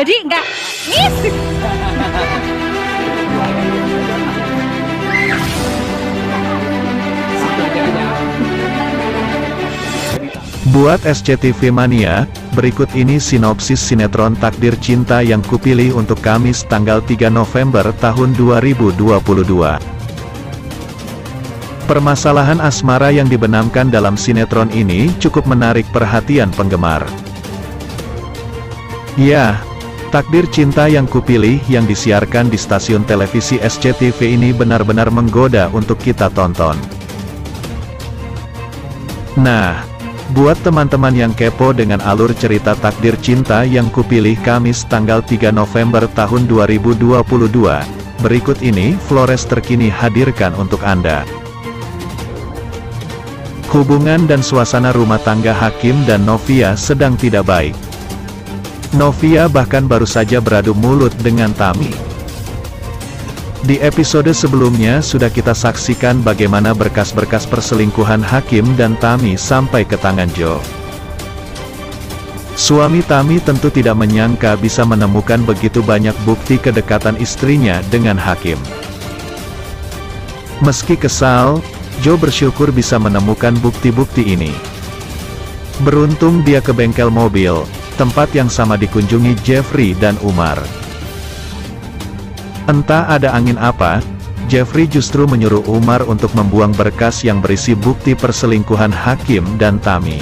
Jadi nggak ngis. Buat SCTV Mania, berikut ini sinopsis sinetron Takdir Cinta yang kupilih untuk Kamis tanggal 3 November tahun 2022. Permasalahan asmara yang dibenamkan dalam sinetron ini cukup menarik perhatian penggemar. Ya, Takdir Cinta yang kupilih yang disiarkan di stasiun televisi SCTV ini benar-benar menggoda untuk kita tonton. Nah, buat teman-teman yang kepo dengan alur cerita Takdir Cinta yang kupilih Kamis tanggal 3 November tahun 2022, berikut ini Flores terkini hadirkan untuk Anda. Hubungan dan suasana rumah tangga Hakim dan Novia sedang tidak baik. Novia bahkan baru saja beradu mulut dengan Tami. Di episode sebelumnya sudah kita saksikan bagaimana berkas-berkas perselingkuhan Hakim dan Tami sampai ke tangan Joe. Suami Tami tentu tidak menyangka bisa menemukan begitu banyak bukti kedekatan istrinya dengan Hakim. Meski kesal, Joe bersyukur bisa menemukan bukti-bukti ini. Beruntung dia ke bengkel mobil, tempat yang sama dikunjungi Jeffrey dan Umar. Entah ada angin apa, Jeffrey justru menyuruh Umar untuk membuang berkas yang berisi bukti perselingkuhan Hakim dan Tami.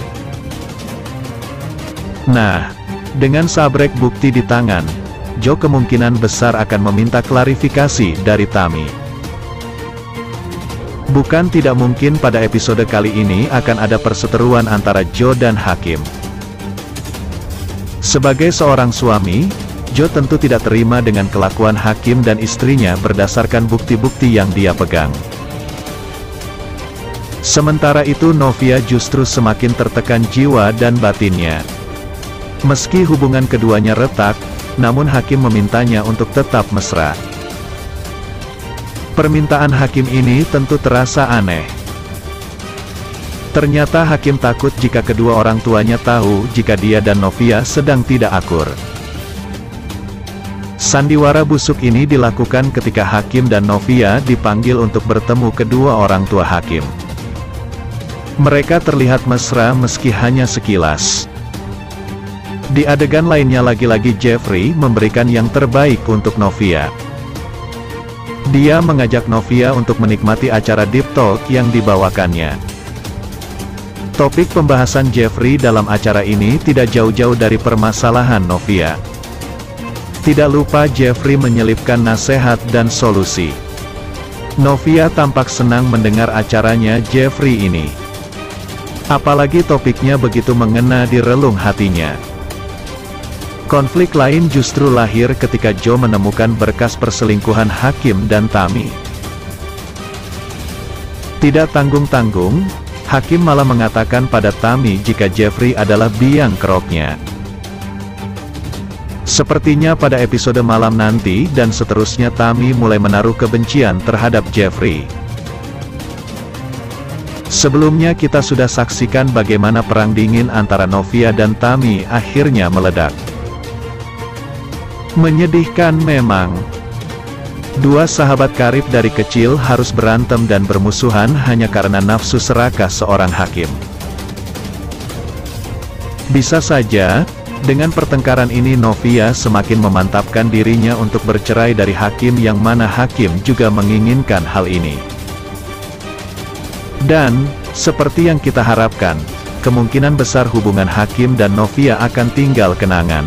Nah, dengan sabrek bukti di tangan, Joe kemungkinan besar akan meminta klarifikasi dari Tami. Bukan tidak mungkin pada episode kali ini akan ada perseteruan antara Joe dan Hakim. Sebagai seorang suami, Joe tentu tidak terima dengan kelakuan Hakim dan istrinya berdasarkan bukti-bukti yang dia pegang. Sementara itu Novia justru semakin tertekan jiwa dan batinnya. Meski hubungan keduanya retak, namun Hakim memintanya untuk tetap mesra. Permintaan Hakim ini tentu terasa aneh. Ternyata Hakim takut jika kedua orang tuanya tahu jika dia dan Novia sedang tidak akur. Sandiwara busuk ini dilakukan ketika Hakim dan Novia dipanggil untuk bertemu kedua orang tua Hakim. Mereka terlihat mesra meski hanya sekilas. Di adegan lainnya lagi-lagi Jeffrey memberikan yang terbaik untuk Novia. Dia mengajak Novia untuk menikmati acara Deep Talk yang dibawakannya. Topik pembahasan Jeffrey dalam acara ini tidak jauh-jauh dari permasalahan Novia. Tidak lupa Jeffrey menyelipkan nasihat dan solusi. Novia tampak senang mendengar acaranya Jeffrey ini. Apalagi topiknya begitu mengena di relung hatinya. Konflik lain justru lahir ketika Joe menemukan berkas perselingkuhan Hakim dan Tami. Tidak tanggung-tanggung, Hakim malah mengatakan pada Tami jika Jeffrey adalah biang keroknya. Sepertinya pada episode malam nanti dan seterusnya Tami mulai menaruh kebencian terhadap Jeffrey. Sebelumnya kita sudah saksikan bagaimana perang dingin antara Novia dan Tami akhirnya meledak. Menyedihkan memang. Dua sahabat karib dari kecil harus berantem dan bermusuhan hanya karena nafsu serakah seorang Hakim. Bisa saja, dengan pertengkaran ini Novia semakin memantapkan dirinya untuk bercerai dari Hakim yang mana Hakim juga menginginkan hal ini. Dan, seperti yang kita harapkan, kemungkinan besar hubungan Hakim dan Novia akan tinggal kenangan.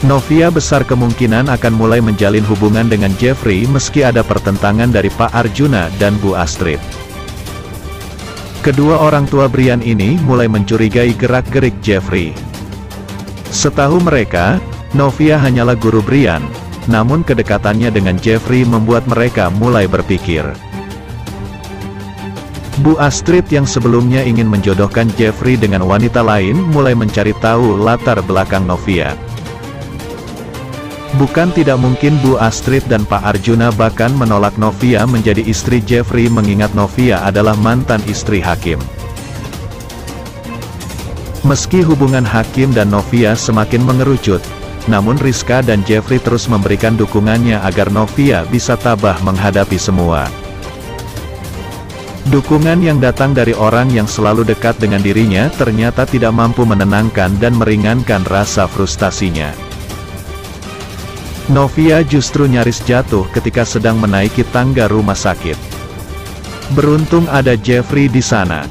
Novia besar kemungkinan akan mulai menjalin hubungan dengan Jeffrey meski ada pertentangan dari Pak Arjuna dan Bu Astrid. Kedua orang tua Brian ini mulai mencurigai gerak-gerik Jeffrey. Setahu mereka, Novia hanyalah guru Brian, namun kedekatannya dengan Jeffrey membuat mereka mulai berpikir. Bu Astrid yang sebelumnya ingin menjodohkan Jeffrey dengan wanita lain mulai mencari tahu latar belakang Novia. Bukan tidak mungkin Bu Astrid dan Pak Arjuna bahkan menolak Novia menjadi istri Jeffrey mengingat Novia adalah mantan istri Hakim. Meski hubungan Hakim dan Novia semakin mengerucut, namun Rizka dan Jeffrey terus memberikan dukungannya agar Novia bisa tabah menghadapi semua. Dukungan yang datang dari orang yang selalu dekat dengan dirinya ternyata tidak mampu menenangkan dan meringankan rasa frustasinya. Novia justru nyaris jatuh ketika sedang menaiki tangga rumah sakit. Beruntung ada Jeffrey di sana.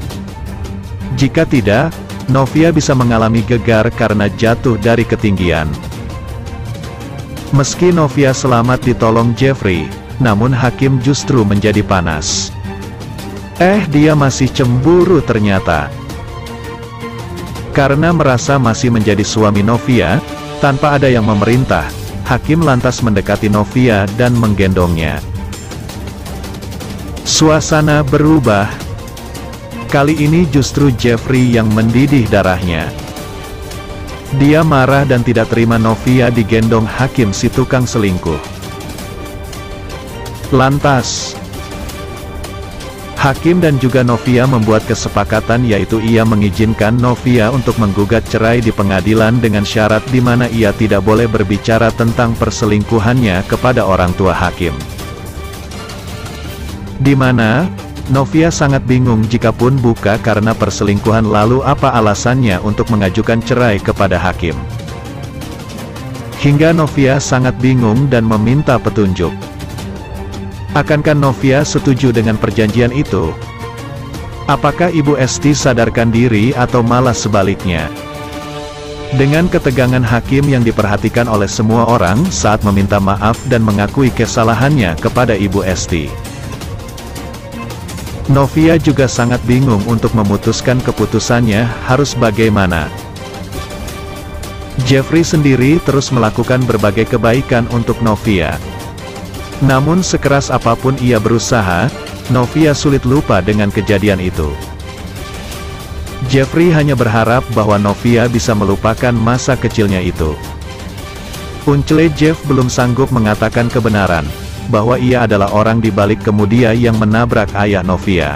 Jika tidak, Novia bisa mengalami gegar karena jatuh dari ketinggian. Meski Novia selamat ditolong Jeffrey, namun Hakim justru menjadi panas. Dia masih cemburu ternyata. Karena merasa masih menjadi suami Novia, tanpa ada yang memerintah, Hakim lantas mendekati Novia dan menggendongnya. Suasana berubah. Kali ini justru Jeffrey yang mendidih darahnya. Dia marah dan tidak terima Novia digendong Hakim si tukang selingkuh. Lantas, Hakim dan juga Novia membuat kesepakatan, yaitu ia mengizinkan Novia untuk menggugat cerai di pengadilan dengan syarat di mana ia tidak boleh berbicara tentang perselingkuhannya kepada orang tua Hakim. Di mana Novia sangat bingung jikapun bukan karena perselingkuhan, lalu apa alasannya untuk mengajukan cerai kepada Hakim. Hingga Novia sangat bingung dan meminta petunjuk. Akankah Novia setuju dengan perjanjian itu? Apakah Ibu Esti sadarkan diri atau malah sebaliknya? Dengan ketegangan Hakim yang diperhatikan oleh semua orang saat meminta maaf dan mengakui kesalahannya kepada Ibu Esti, Novia juga sangat bingung untuk memutuskan keputusannya harus bagaimana. Jeffrey sendiri terus melakukan berbagai kebaikan untuk Novia. Namun sekeras apapun ia berusaha, Novia sulit lupa dengan kejadian itu. Jeffrey hanya berharap bahwa Novia bisa melupakan masa kecilnya itu. Uncele Jeff belum sanggup mengatakan kebenaran, bahwa ia adalah orang di balik kemudia yang menabrak ayah Novia.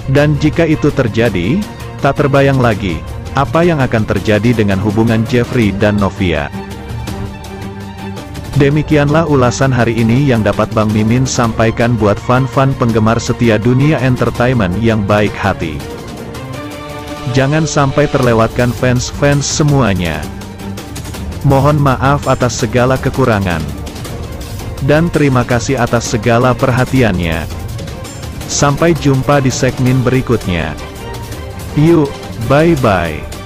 Dan jika itu terjadi, tak terbayang lagi, apa yang akan terjadi dengan hubungan Jeffrey dan Novia. Demikianlah ulasan hari ini yang dapat Bang Mimin sampaikan buat fan-fan penggemar setia dunia entertainment yang baik hati. Jangan sampai terlewatkan fans-fans semuanya. Mohon maaf atas segala kekurangan. Dan terima kasih atas segala perhatiannya. Sampai jumpa di segmen berikutnya. Yuk, bye-bye.